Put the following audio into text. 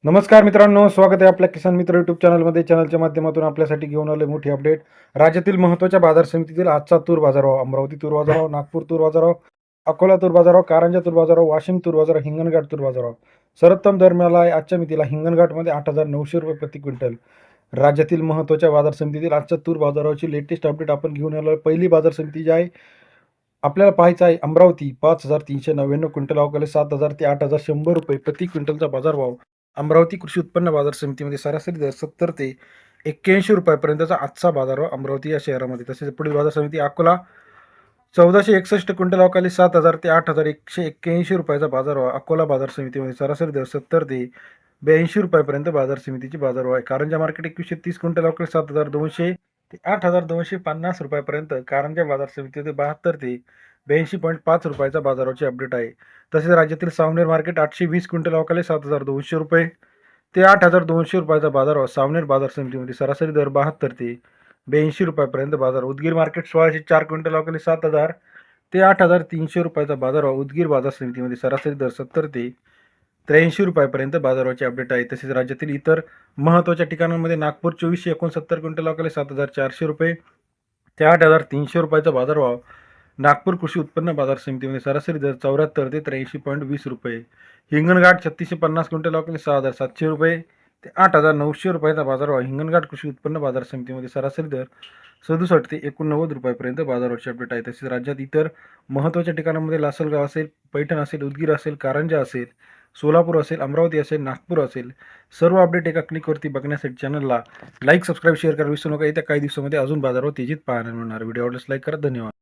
नमस्कार मित्रांनो, स्वागत आहे आपल्या किसान मित्र यूट्यूब चॅनलमध्ये. चॅनलच्या माध्यमातून आपल्यासाठी घेऊन आले मोठी अपडेट. राज्यातील महत्त्वाच्या बाजार समितीतील आजचा तूर बाजारभाव. अमरावती तूर बाजारभाव, नागपूर तूर बाजारभाव, अकोला तूर बाजारभाव, कारंजा तूर बाजारभाव, वाशिम तूर बाजारभाव, हिंगणघाट तूर बाजारभाव. सर्वोत्तम दर मिळाला आहे आजच्या मितीला हिंगणघाटमध्ये 8,900 रुपये प्रति क्विंटल. राज्यातील महत्त्वाच्या बाजार समितीतील आजच्या तूर बाजाराची लेटेस्ट अपडेट आपण घेऊन आलो. पहिली बाजार समिती जी आहे आपल्याला पाहायचं आहे अमरावती 5,399 क्विंटल अवकाले 7,000 ते 8,100 रुपये प्रति क्विंटलचा बाजारभाव. अमरावती कृषी उत्पन्न बाजार समितीमध्ये सरासरी दर 70 ते 81 रुपयापर्यंतचा आजचा बाजारभाव अमरावती या शहरामध्ये. तसेच पुढील बाजार समिती अकोला 1,461 क्विंटल अवकाली 7,000 ते 8,181 रुपयाचा बाजारभाव अकोला बाजार समितीमध्ये. सरासरी दर 70 ते 82 रुपयापर्यंत बाजार समितीची बाजारभाव आहे. कारंजा मार्केट 2130 क्विंटल अवकाली 7,200 ते 8,250 रुपयापर्यंत कारंजा बाजार समितीमध्ये 72 ते 82.5 रुपयाचा बाजाराची अपडेट आहे. तसेच राज्यातील सावनेर मार्केट 820 क्विंटल अवकाले 7,200 रुपये ते 8,200 रुपयाचा बाजारभाव सावनेर बाजार समितीमध्ये. सरासरी दर 72 ते 82 रुपयापर्यंत बाजार. उदगीर मार्केट 1,604 क्विंटल अवकाले 7,000 ते 8,300 रुपयाचा बाजारभाव उदगीर बाजार समितीमध्ये. सरासरी दर 70 ते 83 रुपयापर्यंत बाजाराची अपडेट आहे. तसेच राज्यातील इतर महत्त्वाच्या ठिकाणांमध्ये नागपूर 2,469 क्विंटल अवकाले 7,400 रुपये ते 8,300 रुपयाचा बाजारभाव नागपूर कृषी उत्पन्न बाजार समितीमध्ये. सरासरी दर 74 ते 83.20 रुपये. हिंगणघाट 3650 क्विंटल अवकाले 6,700 रुपये ते 8,900 रुपयाचा बाजारभाव हिंगणघाट कृषी उत्पन्न बाजार समितीमध्ये. सरासरी दर 67 ते 89 रुपयापर्यंत बाजाराची अपडेट आहे. तसेच राज्यात इतर महत्त्वाच्या ठिकाणांमध्ये लासलगाव असेल, पैठण असेल, उदगीर असेल, कारंजा असेल, सोलापूर असेल, अमरावती असेल, नागपूर असेल, सर्व अपडेट एका क्लिकवरती बघण्यासाठी चॅनलला लाईक, सबस्क्राईब, शेअर करा विसरू नका. येत्या काही दिवसामध्ये अजून बाजारावर तेजीत पाहायला मिळणार. व्हिडिओ आवडल्यास लाईक करा. धन्यवाद.